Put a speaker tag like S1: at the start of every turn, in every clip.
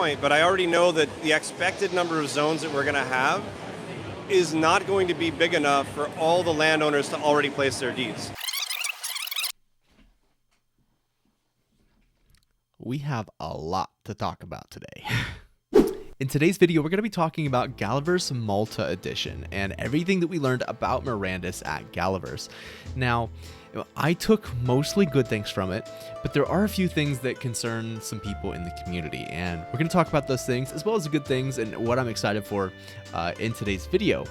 S1: point, but I already know that the expected number of zones that we're going to have is not going to be big enough for all the landowners to already place their deeds.
S2: We have a lot to talk about today. In today's video, we're going to be talking about Galaverse Malta edition and everything that we learned about Mirandus at Galaverse. Now, I took mostly good things from it, but there are a few things that concern some people in the community, and we're going to talk about those things as well as the good things and what I'm excited for in today's video.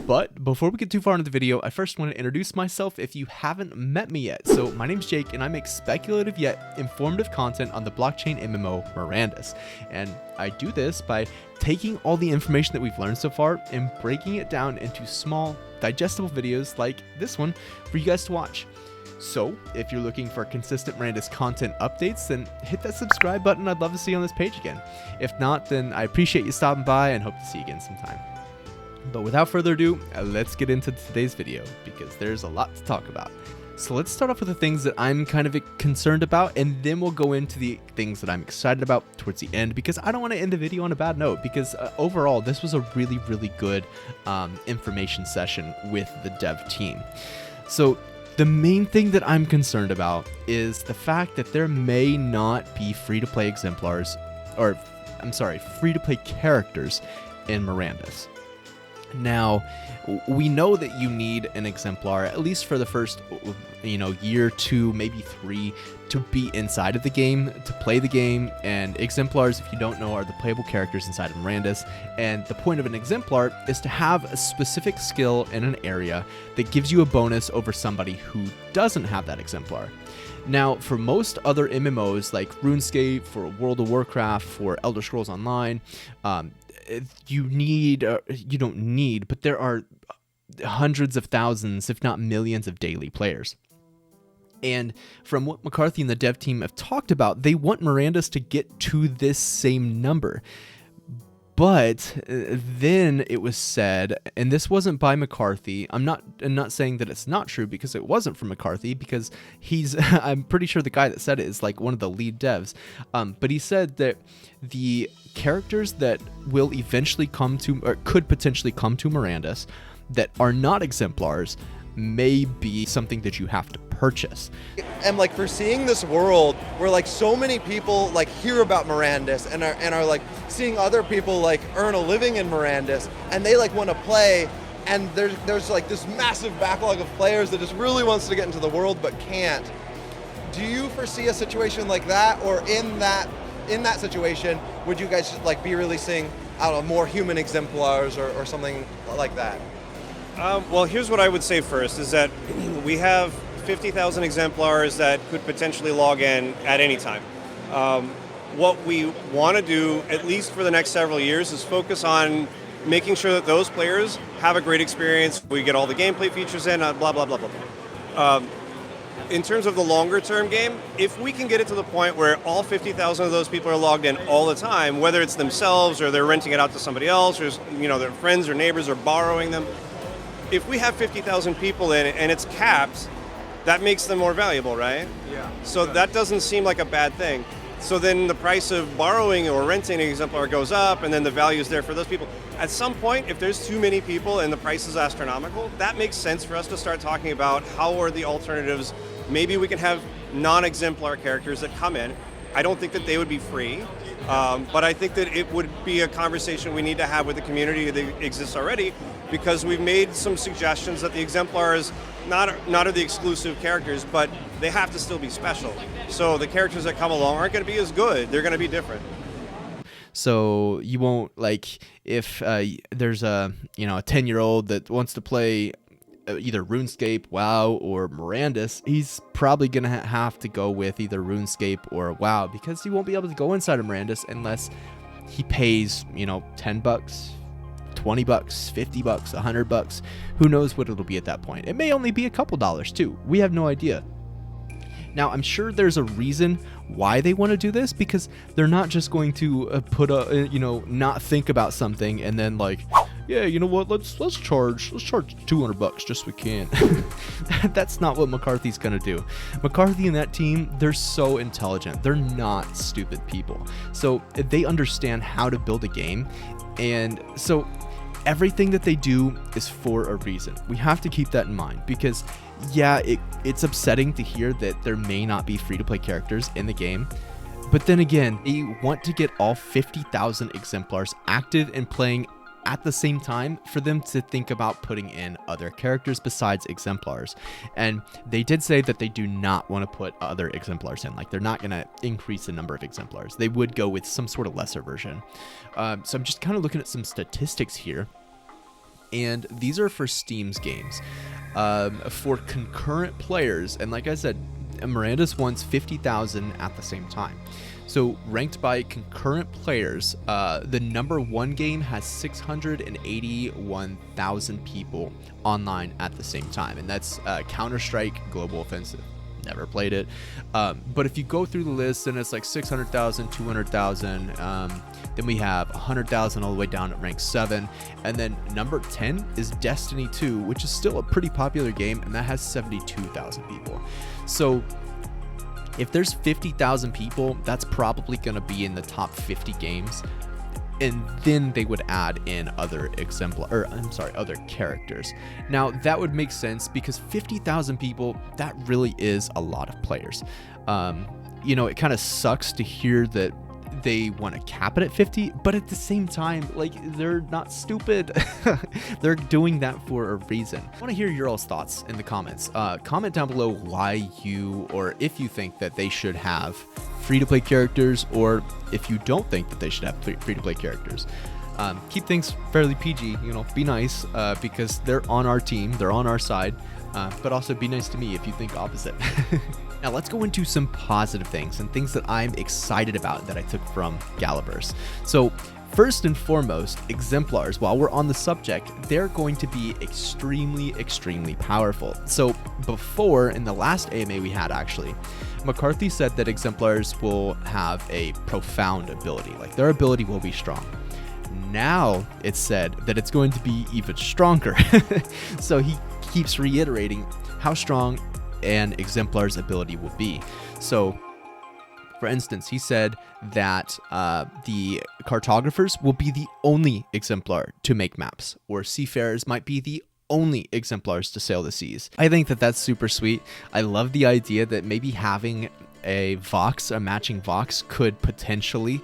S2: But before we get too far into the video, I first want to introduce myself if you haven't met me yet. So my name's Jake, and I make speculative yet informative content on the blockchain MMO Mirandus. And I do this by taking all the information that we've learned so far and breaking it down into small, digestible videos like this one for you guys to watch. So if you're looking for consistent Mirandus content updates, then hit that subscribe button. I'd love to see you on this page again. If not, then I appreciate you stopping by and hope to see you again sometime. But without further ado, let's get into today's video because there's a lot to talk about. So let's start off with the things that I'm kind of concerned about, and then we'll go into the things that I'm excited about towards the end, because I don't want to end the video on a bad note, because overall this was a really, really good information session with the dev team. So the main thing that I'm concerned about is the fact that there may not be free-to-play exemplars, or I'm sorry, free-to-play characters in Mirandus. Now, we know that you need an exemplar, at least for the first, year, 2, maybe 3, to be inside of the game, to play the game. And exemplars, if you don't know, are the playable characters inside of Mirandus. And the point of an exemplar is to have a specific skill in an area that gives you a bonus over somebody who doesn't have that exemplar. Now, for most other MMOs like RuneScape, for World of Warcraft, for Elder Scrolls Online, you don't need, but there are hundreds of thousands, if not millions of daily players. And from what McCarthy and the dev team have talked about, they want Mirandus to get to this same number. But then it was said, and this wasn't by McCarthy. I'm not saying that it's not true, because it wasn't from McCarthy, because he's I'm pretty sure the guy that said it is like one of the lead devs. But he said that the characters that will eventually come to, or could potentially come to Mirandus, that are not exemplars, may be something that you have to purchase.
S3: And like foreseeing this world where like so many people like hear about Mirandus and are like seeing other people like earn a living in Mirandus, and they like want to play, and there's like this massive backlog of players that just really wants to get into the world but can't. Do you foresee a situation like that, or in that situation would you guys like be releasing, I don't know, more human exemplars or something like that?
S1: Well, here's what I would say first, is that we have 50,000 exemplars that could potentially log in at any time. What we want to do, at least for the next several years, is focus on making sure that those players have a great experience. We get all the gameplay features in, blah, blah, blah, blah, blah. In terms of the longer term game, if we can get it to the point where all 50,000 of those people are logged in all the time, whether it's themselves or they're renting it out to somebody else, or their friends or neighbors are borrowing them, if we have 50,000 people in it and it's capped, that makes them more valuable, right?
S3: Yeah.
S1: So that doesn't seem like a bad thing. So then the price of borrowing or renting an exemplar goes up, and then the value is there for those people. At some point, if there's too many people and the price is astronomical, that makes sense for us to start talking about how are the alternatives. Maybe we can have non-exemplar characters that come in. I don't think that they would be free, but I think that it would be a conversation we need to have with the community that exists already, because we've made some suggestions that the exemplars not are the exclusive characters, but they have to still be special. So the characters that come along aren't going to be as good. They're going to be different.
S2: So you won't, like, if there's a 10-year-old that wants to play either RuneScape, WoW, or Mirandus, he's probably gonna have to go with either RuneScape or WoW, because he won't be able to go inside of Mirandus unless he pays, $10, $20, $50, $100. Who knows what it'll be at that point? It may only be a couple dollars too. We have no idea. Now, I'm sure there's a reason why they want to do this, because they're not just going to not think about something and then yeah, you know what, let's charge $200 just so we can. That's not what McCarthy's gonna do. McCarthy and that team, they're so intelligent. They're not stupid people. So they understand how to build a game, and so everything that they do is for a reason. We have to keep that in mind, because yeah, it's upsetting to hear that there may not be free-to-play characters in the game, but then again, they want to get all 50,000 exemplars active and playing at the same time for them to think about putting in other characters besides exemplars. And they did say that they do not want to put other exemplars in. Like, they're not going to increase the number of exemplars. They would go with some sort of lesser version. So I'm just kind of looking at some statistics here, and these are for Steam's games. For concurrent players, and like I said, Mirandus wants 50,000 at the same time. So ranked by concurrent players, the number 1 game has 681,000 people online at the same time, and that's Counter-Strike Global Offensive. Never played it, but if you go through the list, then it's like 600,000, 200,000, then we have 100,000 all the way down at rank 7, and then number 10 is Destiny 2, which is still a pretty popular game, and that has 72,000 people. So if there's 50,000 people, that's probably going to be in the top 50 games, and then they would add in other other characters. Now that would make sense, because 50,000 people, that really is a lot of players. You know, it kind of sucks to hear that they want to cap it at 50, but at the same time, like, they're not stupid. They're doing that for a reason. I want to hear your all's thoughts in the comments. Comment down below why you, or if you think that they should have free-to-play characters, or if you don't think that they should have free-to-play characters. Keep things fairly PG, you know, be nice, because they're on our team, they're on our side, but also be nice to me if you think opposite. Now let's go into some positive things and things that I'm excited about that I took from Galaverse. So first and foremost, exemplars, while we're on the subject, they're going to be extremely powerful. So before, in the last AMA we had actually, McCarthy said that exemplars will have a profound ability, like their ability will be strong. Now it's said that it's going to be even stronger. So he keeps reiterating how strong an exemplar's ability will be. So for instance, he said that the cartographers will be the only exemplar to make maps, or seafarers might be the only exemplars to sail the seas. I think that that's super sweet. I love the idea that maybe having a matching Vox could potentially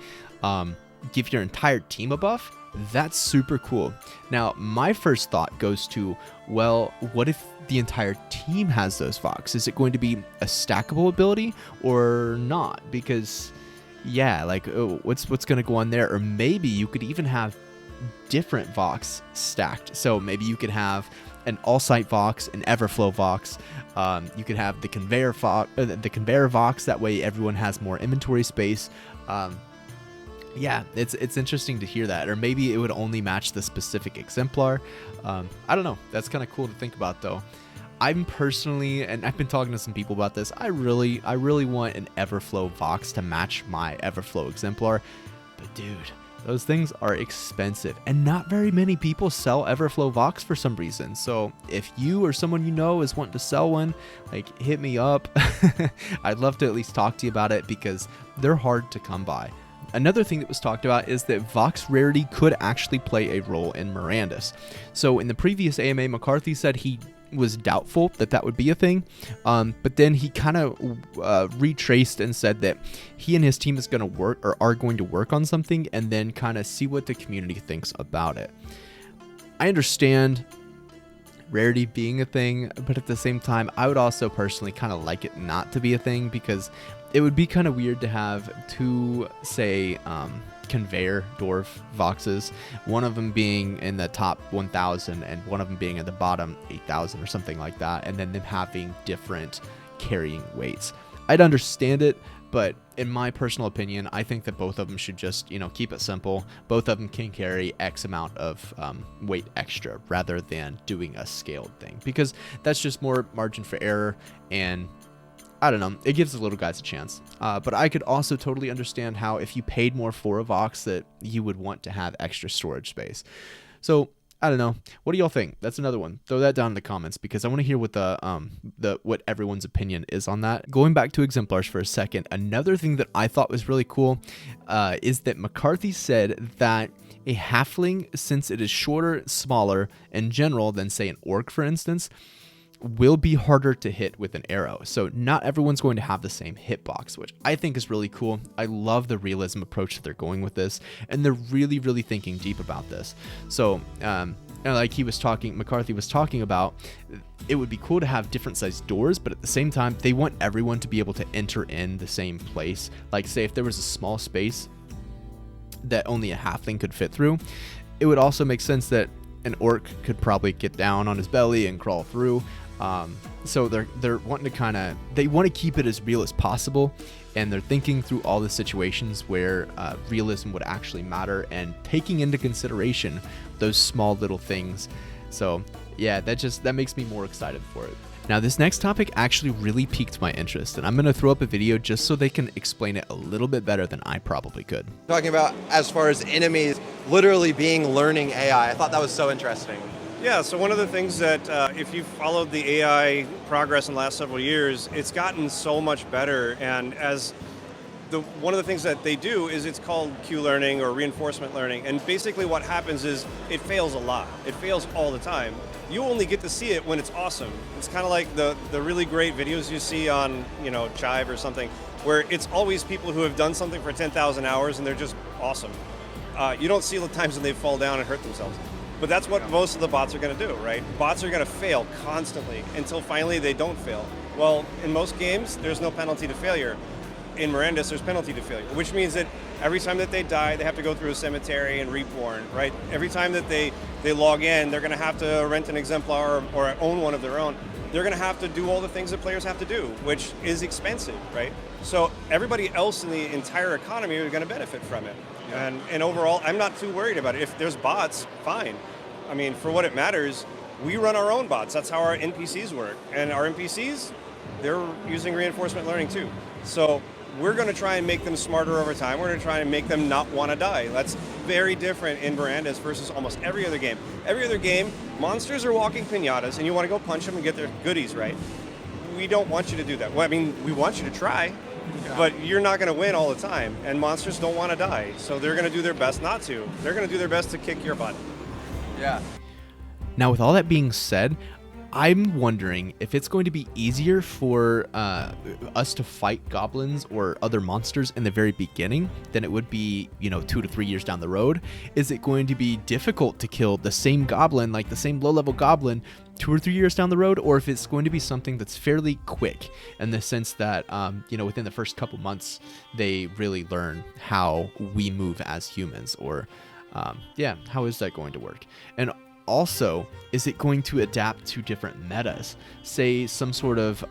S2: give your entire team a buff. That's super cool. Now, my first thought goes to, well, what if the entire team has those Vox? Is it going to be a stackable ability or not? Because, yeah, like, what's going to go on there? Or maybe you could even have different Vox stacked. So maybe you could have an all-site Vox, an Everflow Vox. You could have the conveyor Vox. That way, everyone has more inventory space. Yeah, it's interesting to hear that. Or maybe it would only match the specific exemplar. I don't know. That's kind of cool to think about, though. I'm personally, and I've been talking to some people about this, I really want an Everflow Vox to match my Everflow exemplar. But dude, those things are expensive, and not very many people sell Everflow Vox for some reason. So if you or someone you know is wanting to sell one, like, hit me up. I'd love to at least talk to you about it, because they're hard to come by. Another thing that was talked about is that Vox rarity could actually play a role in Mirandus. So in the previous AMA, McCarthy said he was doubtful that that would be a thing, but then he kind of retraced and said that he and his team is going to work, or are going to work on something, and then kind of see what the community thinks about it. I understand rarity being a thing, but at the same time, I would also personally kind of like it not to be a thing, because it would be kind of weird to have two, say, conveyor dwarf Voxes, one of them being in the top 1,000 and one of them being at the bottom 8,000 or something like that, and then them having different carrying weights. I'd understand it, but in my personal opinion, I think that both of them should just, keep it simple. Both of them can carry X amount of weight extra, rather than doing a scaled thing, because that's just more margin for error, and I don't know, it gives the little guys a chance. But I could also totally understand how if you paid more for a Vox, that you would want to have extra storage space. So I don't know. What do y'all think? That's another one. Throw that down in the comments because I want to hear what what everyone's opinion is on that. Going back to exemplars for a second, another thing that I thought was really cool is that McCarthy said that a halfling, since it is shorter, smaller in general than say an orc, for instance, will be harder to hit with an arrow. So not everyone's going to have the same hitbox, which I think is really cool. I love the realism approach that they're going with this, and they're really, really thinking deep about this. So, like McCarthy was talking about, it would be cool to have different sized doors, but at the same time, they want everyone to be able to enter in the same place. Like say if there was a small space that only a halfling could fit through, it would also make sense that an orc could probably get down on his belly and crawl through. So they're wanting to they want to keep it as real as possible, and they're thinking through all the situations where realism would actually matter and taking into consideration those small little things. So yeah, that makes me more excited for it. Now, this next topic actually really piqued my interest, and I'm going to throw up a video just so they can explain it a little bit better than I probably could.
S3: Talking about as far as enemies literally being learning AI. I thought that was so interesting.
S1: Yeah, so one of the things that if you've followed the AI progress in the last several years, it's gotten so much better. And one of the things that they do is it's called Q learning or reinforcement learning. And basically what happens is it fails a lot. It fails all the time. You only get to see it when it's awesome. It's kind of like the really great videos you see on, Chive or something, where it's always people who have done something for 10,000 hours and they're just awesome. You don't see the times when they fall down and hurt themselves. But that's what most of the bots are going to do, right? Bots are going to fail constantly until finally they don't fail. Well, in most games, there's no penalty to failure. In Mirandus, there's penalty to failure, which means that every time that they die, they have to go through a cemetery and reborn, right? Every time that they log in, they're going to have to rent an exemplar or own one of their own. They're going to have to do all the things that players have to do, which is expensive, right? So everybody else in the entire economy are going to benefit from it. And overall, I'm not too worried about it. If there's bots, fine. I mean, for what it matters, we run our own bots. That's how our NPCs work. And our NPCs, they're using reinforcement learning too. So we're going to try and make them smarter over time. We're going to try and make them not want to die. That's very different in Mirandus versus almost every other game. Every other game, monsters are walking piñatas, and you want to go punch them and get their goodies, right? We don't want you to do that. Well, I mean, we want you to try, but you're not going to win all the time. And monsters don't want to die, so they're going to do their best not to. They're going to do their best to kick your butt.
S3: Yeah.
S2: Now, with all that being said, I'm wondering if it's going to be easier for us to fight goblins or other monsters in the very beginning than it would be, 2 to 3 years down the road. Is it going to be difficult to kill the same goblin, like the same low-level goblin, 2 or 3 years down the road, or if it's going to be something that's fairly quick in the sense that, within the first couple months, they really learn how we move as humans, or, how is that going to work? And also, is it going to adapt to different metas? Say some sort of,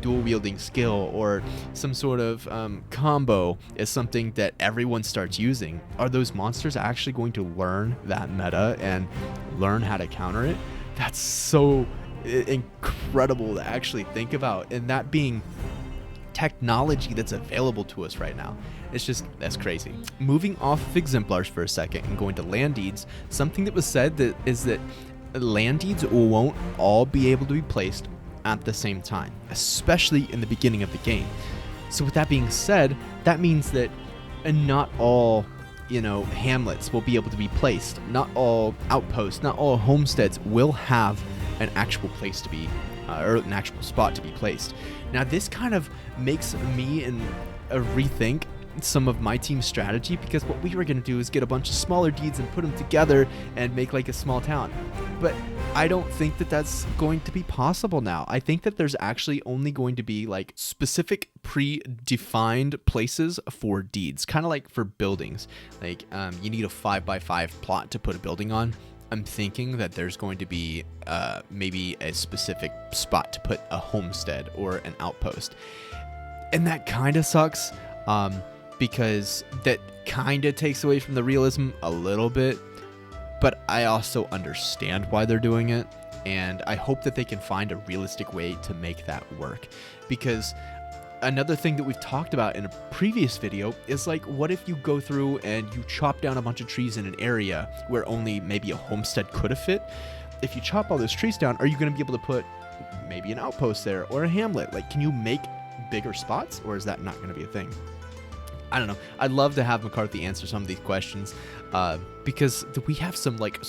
S2: dual wielding skill or some sort of combo is something that everyone starts using. Are those monsters actually going to learn that meta and learn how to counter it? That's so incredible to actually think about, and that being technology that's available to us right now. That's crazy. Moving off of exemplars for a second and going to land deeds, something that was said is that land deeds won't all be able to be placed at the same time, especially in the beginning of the game. So with that being said, that means that not all hamlets will be able to be placed. Not all outposts, not all homesteads will have an actual place to be, or an actual spot to be placed. Now, this kind of makes me rethink some of my team's strategy, because what we were going to do is get a bunch of smaller deeds and put them together and make like a small town. But I don't think that that's going to be possible now. I think that there's actually only going to be like specific predefined places for deeds, kind of like for buildings. Like you need a 5x5 plot to put a building on. I'm thinking that there's going to be maybe a specific spot to put a homestead or an outpost. And that kind of sucks. Because that kind of takes away from the realism a little bit, but I also understand why they're doing it, and I hope that they can find a realistic way to make that work, because Another thing that we've talked about in a previous video is like, what if you go through and you chop down a bunch of trees in an area where only maybe a homestead could have fit? If you chop all those trees down, are you going to be able to put maybe an outpost there or a hamlet? Like, can you make bigger spots, or is that not going to be a thing? I don't know. I'd love to have McCarthy answer some of these questions, because we have some like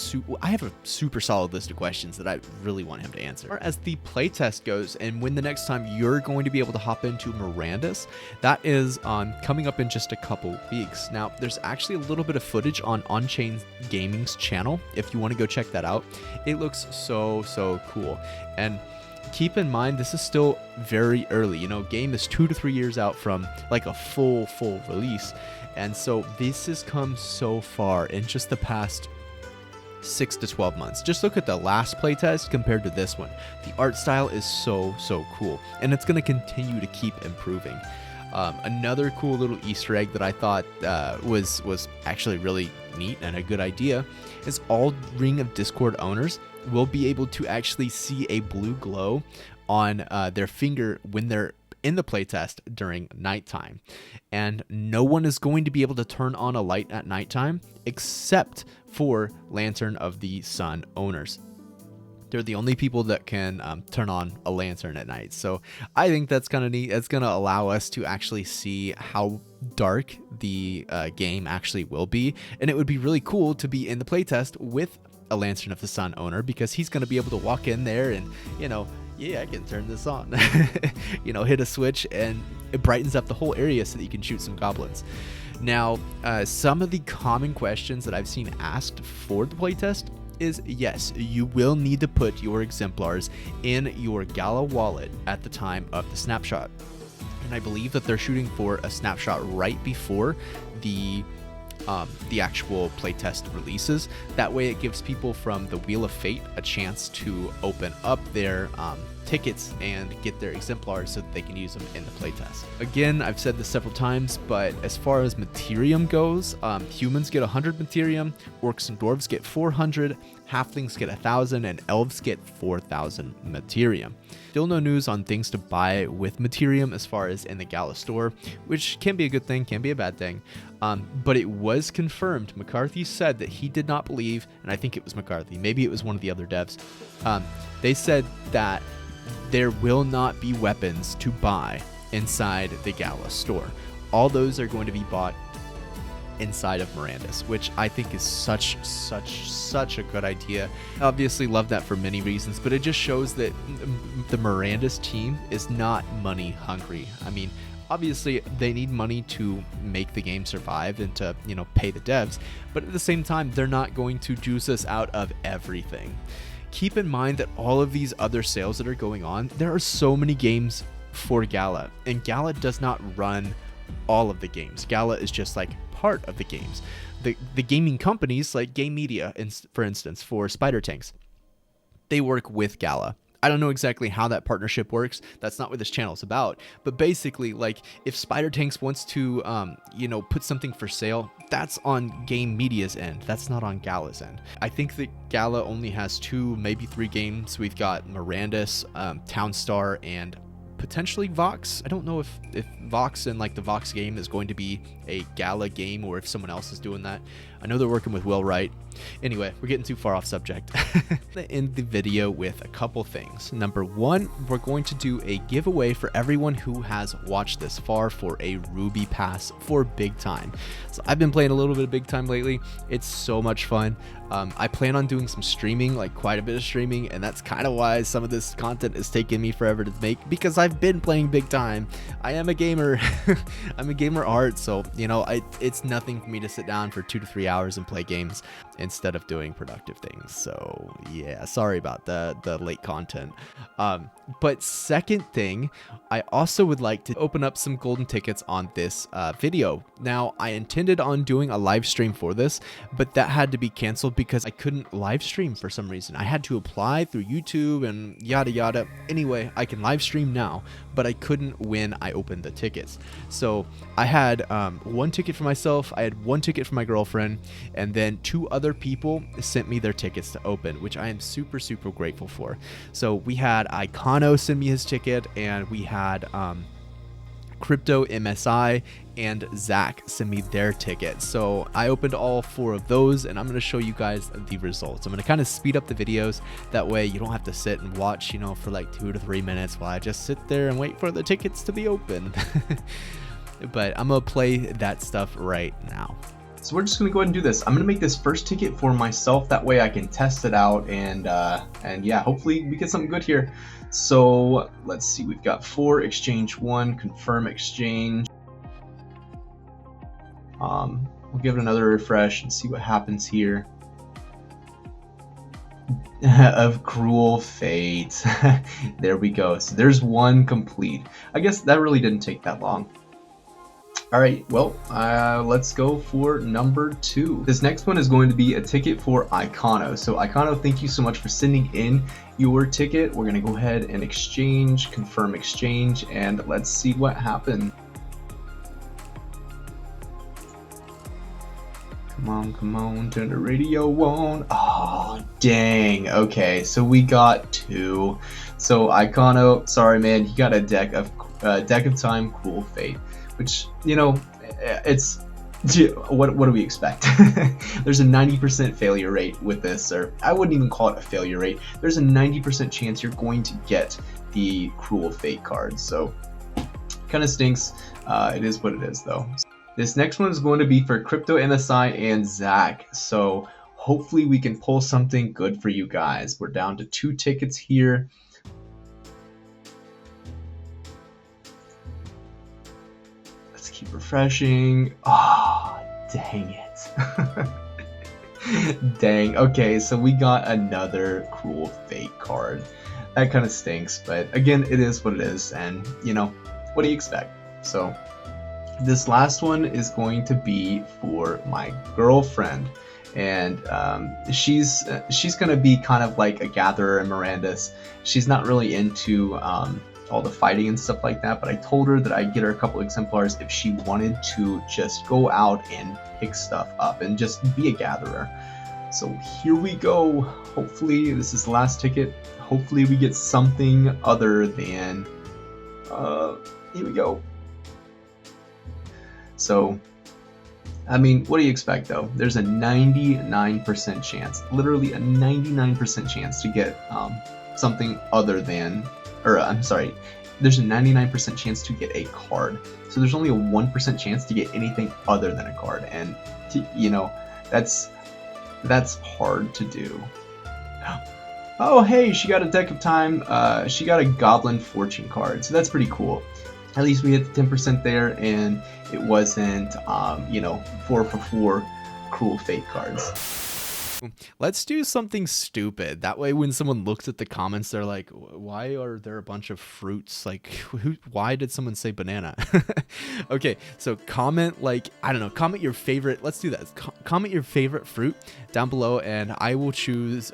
S2: I have a super solid list of questions that I really want him to answer. As the playtest goes, and when the next time you're going to be able to hop into Mirandus, that is coming up in just a couple weeks. Now, there's actually a little bit of footage on On-Chain Gaming's channel if you want to go check that out. It looks so cool. And keep in mind, this is still very early. You know, game is 2 to 3 years out from like a full release. And so this has come so far in just the past 6 to 12 months. Just look at the last playtest compared to this one. The art style is so cool, and it's going to continue to keep improving. Another cool little Easter egg that I thought was actually really neat and a good idea is all Ring of Discord owners will be able to actually see a blue glow on their finger when they're in the playtest during nighttime. And no one is going to be able to turn on a light at nighttime except for Lantern of the Sun owners. They're the only people that can turn on a lantern at night. So I think that's kind of neat. It's going to allow us to actually see how dark the game actually will be. And it would be really cool to be in the playtest with a Lantern of the Sun owner, because he's going to be able to walk in there and, you know, yeah, I can turn this on, you know, hit a switch and it brightens up the whole area so that you can shoot some goblins. Now, some of the common questions that I've seen asked for the playtest is, yes, you will need to put your exemplars in your Gala wallet at the time of the snapshot. And I believe that they're shooting for a snapshot right before the actual playtest releases. That way it gives people from the Wheel of Fate a chance to open up their tickets and get their exemplars so that they can use them in the playtest. Again, I've said this several times, but as far as Materium goes, humans get 100 Materium, orcs and dwarves get 400, halflings get 1,000, and elves get 4,000 Materium. Still no news on things to buy with Materium as far as in the Gala store, which can be a good thing, can be a bad thing. But it was confirmed. McCarthy said that he did not believe, and I think it was McCarthy, maybe it was one of the other devs. They said that there will not be weapons to buy inside the Gala store. All those are going to be bought inside of Mirandus, which I think is such a good idea. Obviously love that for many reasons, but it just shows that the Mirandus team is not money hungry. I mean, obviously they need money to make the game survive and to, you know, pay the devs, but at the same time, they're not going to juice us out of everything. Keep in mind that all of these other sales that are going on, there are so many games for Gala, and Gala does not run all of the games. Gala is just like part of the games. The gaming companies like Game Media, for instance, for Spider Tanks, they work with Gala. I don't know exactly how that partnership works. That's not what this channel is about. But basically, like, if Spider Tanks wants to, you know, put something for sale, that's on Game Media's end. That's not on Gala's end. I think that Gala only has 2, maybe 3 games. We've got Mirandus, Townstar, and potentially Vox. I don't know if Vox and like the Vox game is going to be a Gala game or if someone else is doing that. I know they're working with Will Wright. Anyway, we're getting too far off subject. End the video with a couple things. Number 1, we're going to do a giveaway for everyone who has watched this far for a Ruby Pass for Big Time. So I've been playing a little bit of Big Time lately. It's so much fun. I plan on doing some streaming, like quite a bit of streaming, and that's kind of why some of this content is taking me forever to make, because I've been playing Big Time. I am a gamer. I'm a gamer at heart, so, you know, it's nothing for me to sit down for 2 to 3 hours and play games instead of doing productive things. So yeah, sorry about the late content. But second thing, I also would like to open up some golden tickets on this video. Now, I intended on doing a live stream for this, but that had to be canceled because I couldn't live stream for some reason. I had to apply through YouTube and yada yada. Anyway, I can live stream now, but I couldn't when I opened the tickets. So I had 1 ticket for myself, I had 1 ticket for my girlfriend, and then 2 other people sent me their tickets to open, which I am super grateful for. So we had Icon0 send me his ticket, and we had Crypto, MSI, and Zach send me their tickets. So I opened all 4 of those, and I'm going to show you guys the results. I'm going to kind of speed up the videos. That way you don't have to sit and watch, you know, for like 2 to 3 minutes while I just sit there and wait for the tickets to be opened. But I'm going to play that stuff right now.
S4: So we're just going to go ahead and do this. I'm going to make this first ticket for myself. That way I can test it out, and yeah, hopefully we get something good here. So let's see, we've got 4, exchange 1, confirm exchange. We'll give it another refresh and see what happens here. Of Cruel Fate. There we go. So there's 1 complete. I guess that really didn't take that long. Alright, well, let's go for number 2. This next one is going to be a ticket for Icon0. So Icon0, thank you so much for sending in your ticket. We're going to go ahead and exchange, confirm exchange, and let's see what happens. Come on, turn the radio on. Oh, dang. Okay, so we got 2. So Icon0, sorry man, you got a deck of Time, Cruel Fate, which, you know, it's what do we expect? There's a 90% failure rate with this, or I wouldn't even call it a failure rate. There's a 90% chance you're going to get the Cruel Fate card, so kind of stinks. It is what it is though. This next one is going to be for Crypto, MSI, and Zach. So hopefully we can pull something good for you guys. We're down to 2 tickets here. Let's keep refreshing. Ah, oh, dang it. Dang. Okay, so we got another Cruel Fate card. That kind of stinks, but again, it is what it is, and you know, what do you expect? So this last one is going to be for my girlfriend, and she's gonna be kind of like a gatherer in Mirandus. She's not really into all the fighting and stuff like that, but I told her that I'd get her a couple exemplars if she wanted to just go out and pick stuff up and just be a gatherer. So here we go. Hopefully this is the last ticket. Hopefully we get something other than here we go. So, I mean, what do you expect though? There's a 99% chance, literally a 99% chance to get something other than, or I'm sorry, there's a 99% chance to get a card. So there's only a 1% chance to get anything other than a card, and you know, that's hard to do. Oh hey, she got a deck of time. She got a Goblin Fortune card, so that's pretty cool. At least we hit the 10% there, and it wasn't, you know, 4 for 4 Cruel Fate cards.
S2: Let's do something stupid. That way when someone looks at the comments, they're like, why are there a bunch of fruits? Like, why did someone say banana? Okay, so comment, like, I don't know, comment your favorite, let's do that. Comment your favorite fruit down below, and I will choose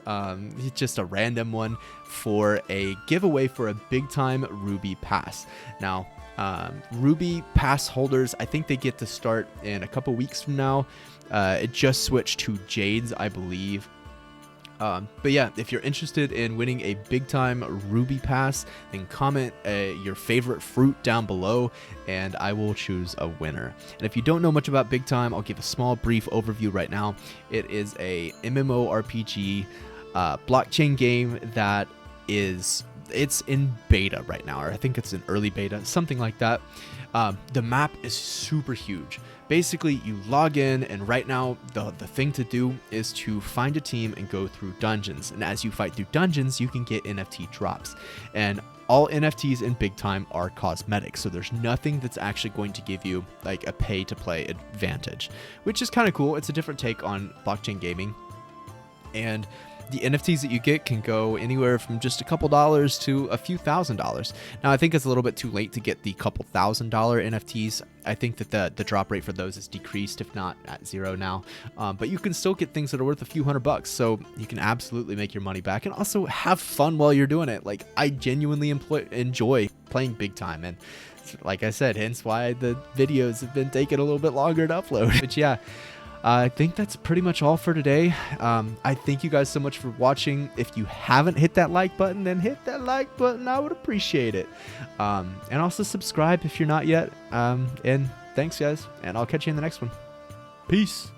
S2: just a random one for a giveaway for a big time Ruby pass. Now, Ruby pass holders, I think they get to start in a couple weeks from now. It just switched to Jades, I believe. But yeah, if you're interested in winning a big time Ruby pass, then comment your favorite fruit down below, and I will choose a winner. And if you don't know much about big time, I'll give a small brief overview right now. It is a MMORPG blockchain game that it's in beta right now, or I think it's in early beta, something like that. The map is super huge. Basically, you log in, and right now the thing to do is to find a team and go through dungeons. And as you fight through dungeons, you can get NFT drops. And all NFTs in big time are cosmetic, so there's nothing that's actually going to give you like a pay to play advantage, which is kind of cool. It's a different take on blockchain gaming. And the NFTs that you get can go anywhere from just a couple dollars to a few $1,000s. Now, I think it's a little bit too late to get the couple $1,000 NFTs. I think that the drop rate for those is decreased, if not at 0 now. But you can still get things that are worth a few $100, so you can absolutely make your money back and also have fun while you're doing it. Like, I genuinely enjoy playing big time, and like I said, hence why the videos have been taking a little bit longer to upload. But yeah, I think that's pretty much all for today. I thank you guys so much for watching. If you haven't hit that like button, then hit that like button. I would appreciate it. And also subscribe if you're not yet. And thanks, guys. And I'll catch you in the next one. Peace.